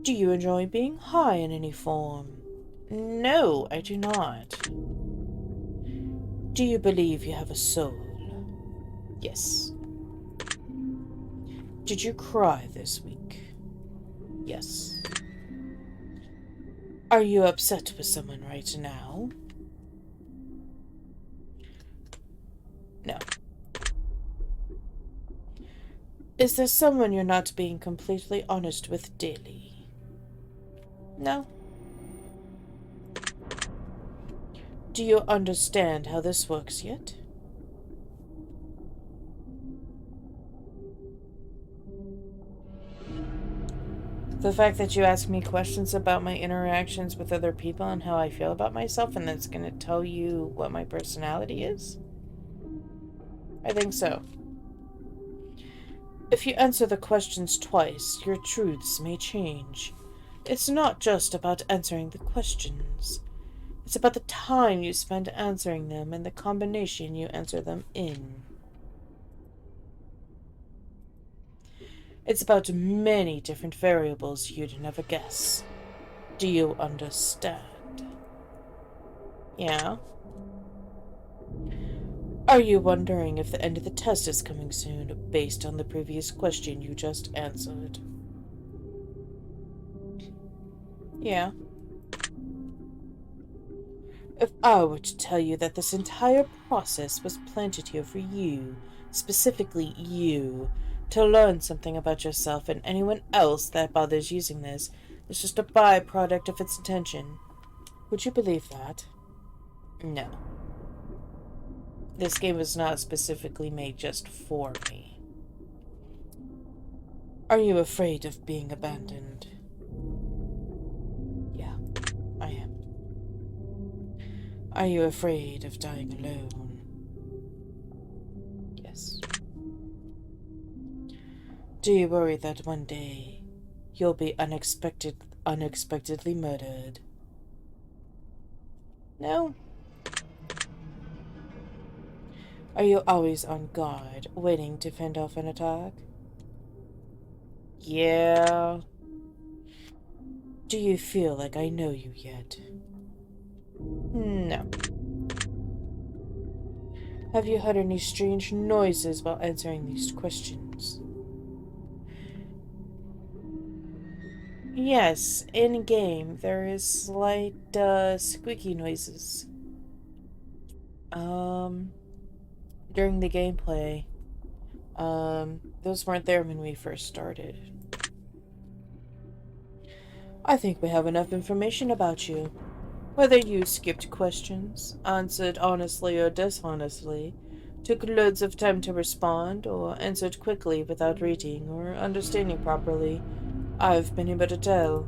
Do you enjoy being high in any form? No, I do not. Do you believe you have a soul? Yes. Did you cry this week? Yes. Are you upset with someone right now? No. Is there someone you're not being completely honest with daily? No. Do you understand how this works yet? The fact that you ask me questions about my interactions with other people and how I feel about myself, and that's going to tell you what my personality is? I think so. If you answer the questions twice, your truths may change. It's not just about answering the questions. It's about the time you spend answering them and the combination you answer them in. It's about many different variables you'd never guess. Do you understand? Yeah? Are you wondering if the end of the test is coming soon, based on the previous question you just answered? Yeah. If I were to tell you that this entire process was planted here for you, specifically you, to learn something about yourself and anyone else that bothers using this, is just a byproduct of its intention, would you believe that? No. This game was not specifically made just for me. Are you afraid of being abandoned? Yeah, I am. Are you afraid of dying alone? Yes. Do you worry that one day you'll be unexpectedly murdered? No. Are you always on guard, waiting to fend off an attack? Yeah. Do you feel like I know you yet? No. Have you heard any strange noises while answering these questions? Yes, in-game there is slight squeaky noises. During the gameplay. Those weren't there when we first started. I think we have enough information about you. Whether you skipped questions, answered honestly or dishonestly, took loads of time to respond, or answered quickly without reading or understanding properly, I've been able to tell.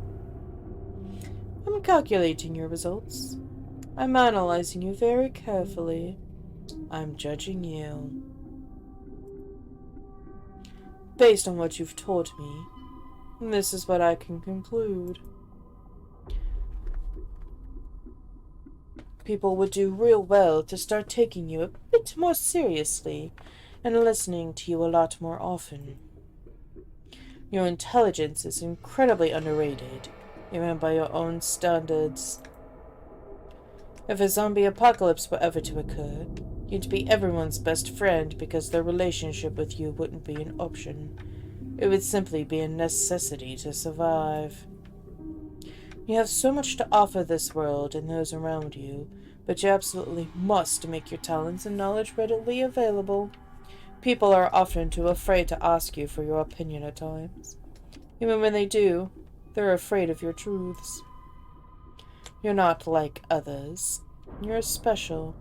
I'm calculating your results. I'm analyzing you very carefully. I'm judging you. Based on what you've told me, this is what I can conclude. People would do real well to start taking you a bit more seriously and listening to you a lot more often. Your intelligence is incredibly underrated, even by your own standards. If a zombie apocalypse were ever to occur, you'd be everyone's best friend because their relationship with you wouldn't be an option. It would simply be a necessity to survive. You have so much to offer this world and those around you, but you absolutely must make your talents and knowledge readily available. People are often too afraid to ask you for your opinion at times. Even when they do, they're afraid of your truths. You're not like others. You're special.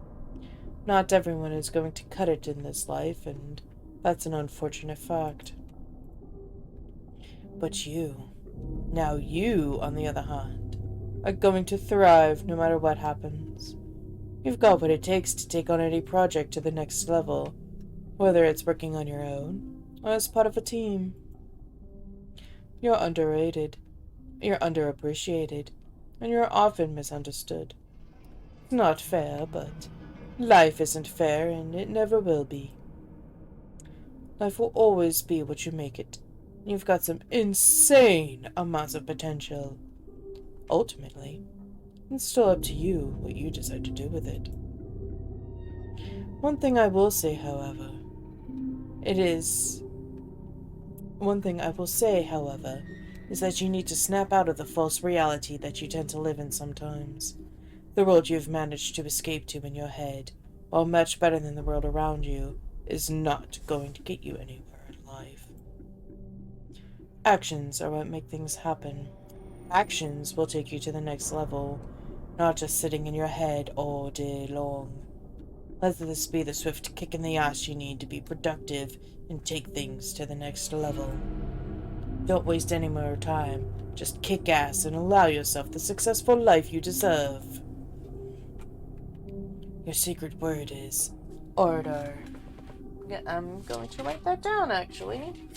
Not everyone is going to cut it in this life, and that's an unfortunate fact. But you, now you, on the other hand, are going to thrive no matter what happens. You've got what it takes to take on any project to the next level, whether it's working on your own or as part of a team. You're underrated, you're underappreciated, and you're often misunderstood. It's not fair, but life isn't fair, and it never will be. Life will always be what you make it. You've got some insane amounts of potential. Ultimately, it's still up to you what you decide to do with it. One thing I will say, however, is that you need to snap out of the false reality that you tend to live in sometimes. The world you've managed to escape to in your head, while much better than the world around you, is not going to get you anywhere in life. Actions are what make things happen. Actions will take you to the next level, not just sitting in your head all day long. Let this be the swift kick in the ass you need to be productive and take things to the next level. Don't waste any more time. Just kick ass and allow yourself the successful life you deserve. Your secret word is order. Yeah, I'm going to write that down, actually.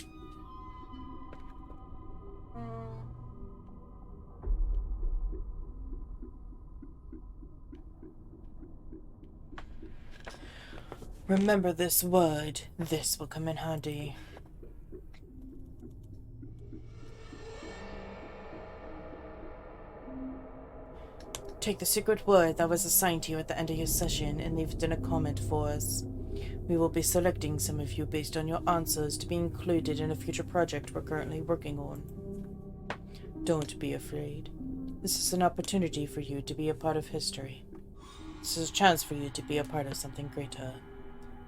Remember this word. This will come in handy. Take the secret word that was assigned to you at the end of your session and leave it in a comment for us. We will be selecting some of you based on your answers to be included in a future project we're currently working on. Don't be afraid. This is an opportunity for you to be a part of history. This is a chance for you to be a part of something greater.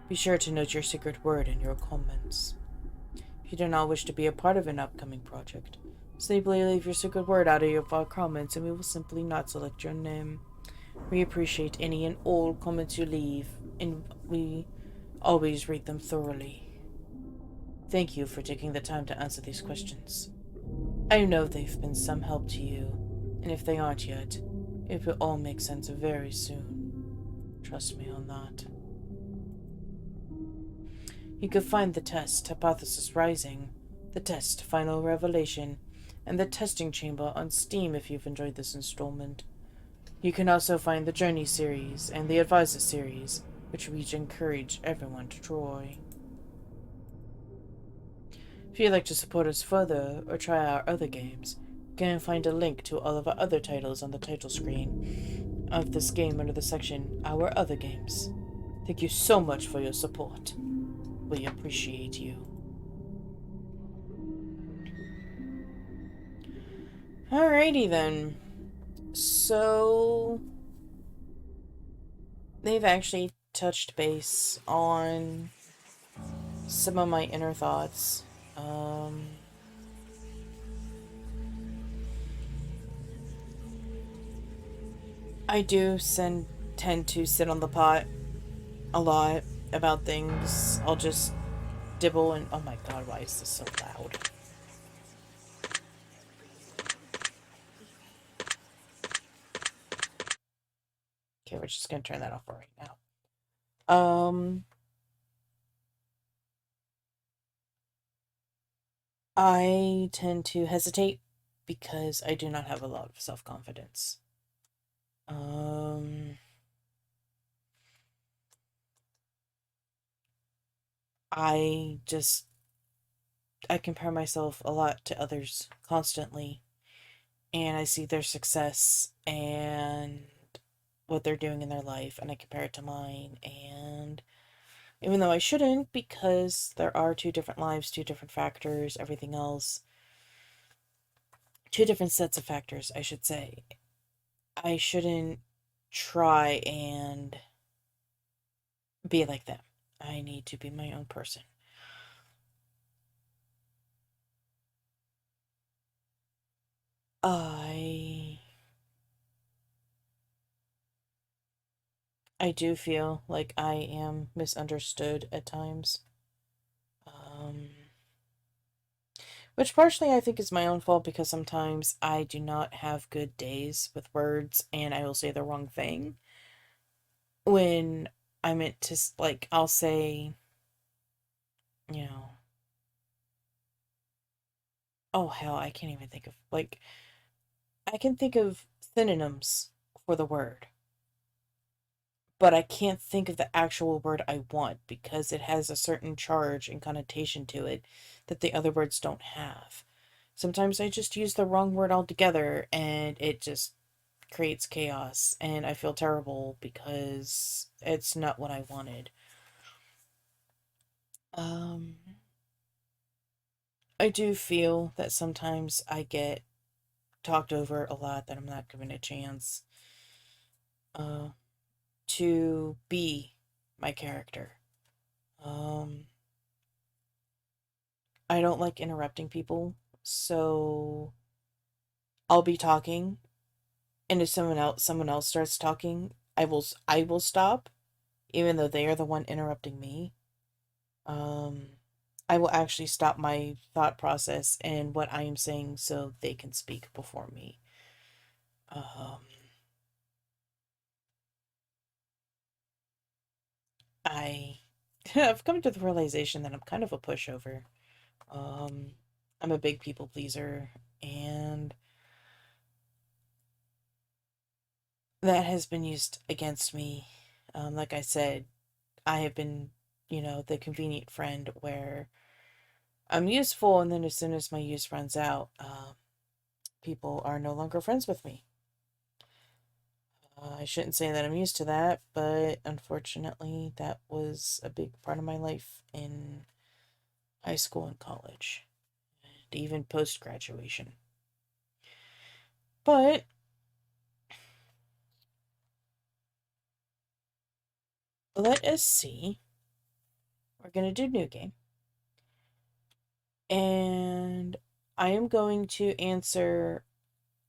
Be sure to note your secret word in your comments. If you do not wish to be a part of an upcoming project, simply leave your secret word out of our comments and we will simply not select your name. We appreciate any and all comments you leave, and we always read them thoroughly. Thank you for taking the time to answer these questions. I know they've been some help to you, and if they aren't yet, it will all make sense very soon. Trust me on that. You can find the test, Hypothesis Rising, the test, Final Revelation, and the testing chamber on Steam if you've enjoyed this installment. You can also find the Journey series and the Advisor series, which we encourage everyone to try. If you'd like to support us further or try our other games, you can find a link to all of our other titles on the title screen of this game under the section Our Other Games. Thank you so much for your support. We appreciate you. Alrighty then. So they've actually touched base on some of my inner thoughts. I do tend to sit on the pot a lot about things. I'll just dibble and oh my god, why is this so loud? Okay, we're just gonna turn that off right now. I tend to hesitate because I do not have a lot of self-confidence. I just I compare myself a lot to others constantly, and I see their success and what they're doing in their life, and I compare it to mine, and even though I shouldn't, because there are two different lives, two different factors, everything else, two different sets of factors, I should say, I shouldn't try and be like them. I need to be my own person. I do feel like I am misunderstood at times. Which partially I think is my own fault because sometimes I do not have good days with words and I will say the wrong thing. When I meant to, like, I'll say, you know, oh hell, I can't even think of, like, I can think of synonyms for the word, but I can't think of the actual word I want because it has a certain charge and connotation to it that the other words don't have. Sometimes I just use the wrong word altogether and it just creates chaos and I feel terrible because it's not what I wanted. I do feel that sometimes I get talked over a lot, that I'm not given a chance uh, to be my character. Um, I don't like interrupting people, so I'll be talking, and if someone else starts talking, I will stop, even though they are the one interrupting me. Um, I will actually stop my thought process and what I am saying so they can speak before me. Um, I I've come to the realization that I'm kind of a pushover. Um, I'm a big people pleaser, and that has been used against me. Like I said, I have been, the convenient friend where I'm useful, and then as soon as my use runs out, people are no longer friends with me. I shouldn't say that I'm used to that, but unfortunately, that was a big part of my life in high school and college, and even post graduation. But let us see. We're going to do new game. And I am going to answer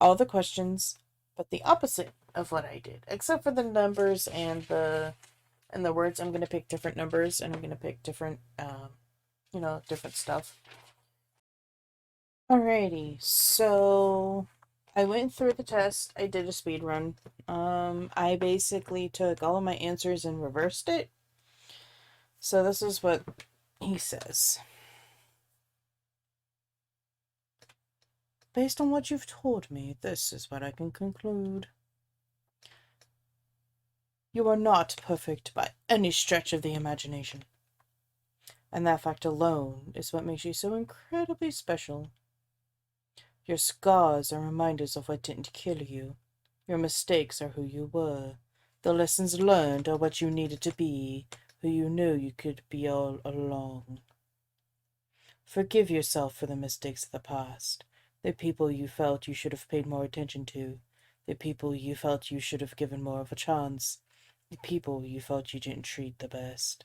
all the questions, but the opposite of what I did, except for the numbers and the words. I'm going to pick different numbers, and I'm going to pick different, different stuff. Alrighty, so I went through the test. I did a speed run. I basically took all of my answers and reversed it. So this is what he says. Based on what you've told me, this is what I can conclude. You are not perfect by any stretch of the imagination. And that fact alone is what makes you so incredibly special. Your scars are reminders of what didn't kill you. Your mistakes are who you were. The lessons learned are what you needed to be, who you knew you could be all along. Forgive yourself for the mistakes of the past, the people you felt you should have paid more attention to, the people you felt you should have given more of a chance, the people you felt you didn't treat the best.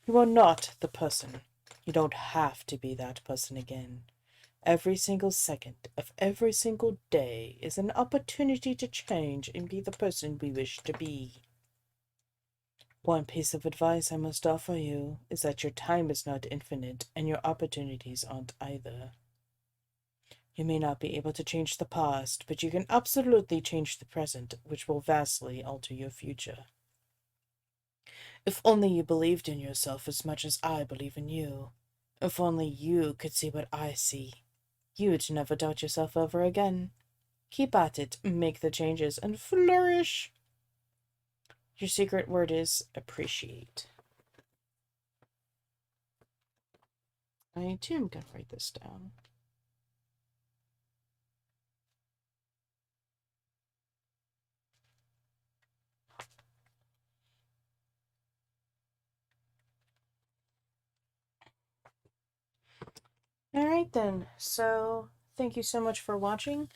You are not the person. You don't have to be that person again. Every single second of every single day is an opportunity to change and be the person we wish to be. One piece of advice I must offer you is that your time is not infinite and your opportunities aren't either. You may not be able to change the past, but you can absolutely change the present, which will vastly alter your future. If only you believed in yourself as much as I believe in you. If only you could see what I see. You'd never doubt yourself ever again. Keep at it, make the changes, and flourish. Your secret word is appreciate. I too am going to write this down. Alright then, so thank you so much for watching.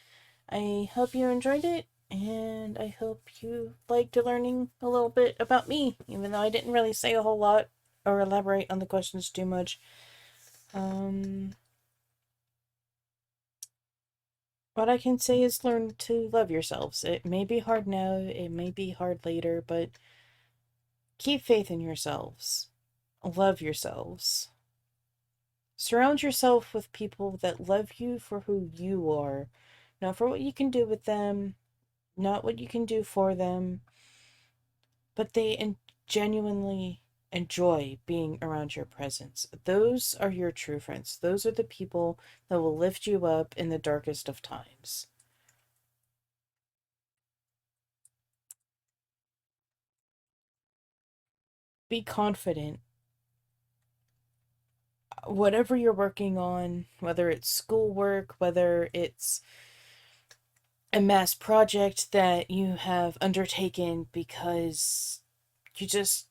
I hope you enjoyed it, and I hope you liked learning a little bit about me, even though I didn't really say a whole lot or elaborate on the questions too much. What I can say is learn to love yourselves. It may be hard now, it may be hard later, but keep faith in yourselves. Love yourselves. Surround yourself with people that love you for who you are, not for what you can do with them, not what you can do for them, but they genuinely enjoy being around your presence. Those are your true friends. Those are the people that will lift you up in the darkest of times. Be confident. Whatever you're working on, whether it's schoolwork, whether it's a mass project that you have undertaken because you just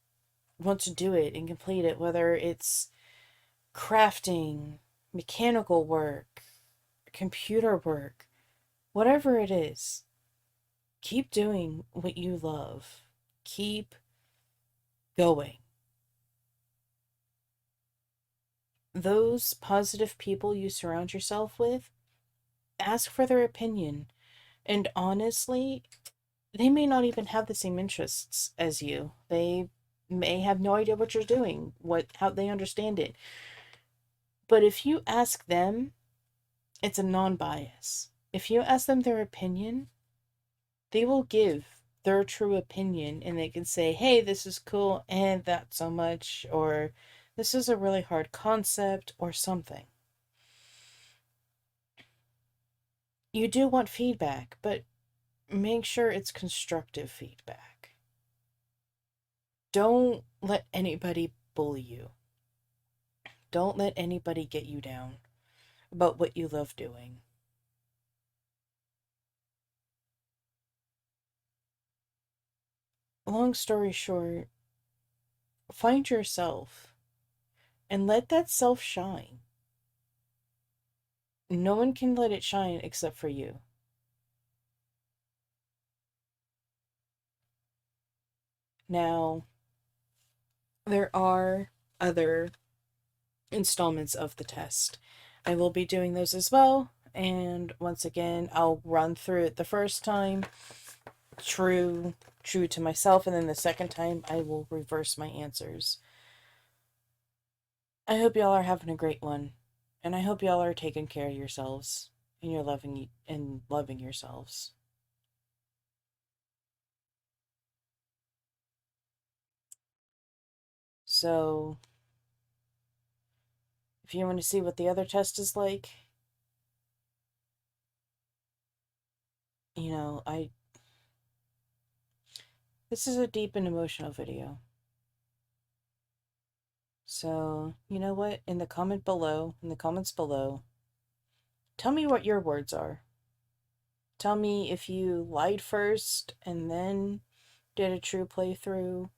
want to do it and complete it, whether it's crafting, mechanical work, computer work, whatever it is, keep doing what you love. Keep going. Those positive people you surround yourself with, ask for their opinion. And honestly, they may not even have the same interests as you. They may have no idea what you're doing, how they understand it. But if you ask them, it's a non-bias. If you ask them their opinion, they will give their true opinion, and they can say, hey, this is cool and that so much, or this is a really hard concept, or something. You do want feedback, but make sure it's constructive feedback. Don't let anybody bully you. Don't let anybody get you down about what you love doing. Long story short, find yourself and let that self shine. No one can let it shine except for you. Now, there are other installments of the test. I will be doing those as well. And once again, I'll run through it the first time, true to myself, and then the second time I will reverse my answers. I hope y'all are having a great one, and I hope y'all are taking care of yourselves and you're loving yourselves. So, if you want to see what the other test is like, this is a deep and emotional video. So, you know what? In the comments below, tell me what your words are. Tell me if you lied first and then did a true playthrough,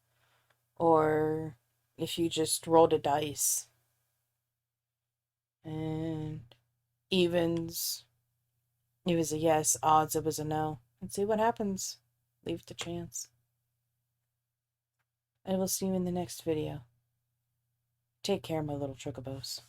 or if you just rolled a dice. And evens, it was a yes, odds, it was a no. And see what happens. Leave it to chance. I will see you in the next video. Take care, my little chocobos.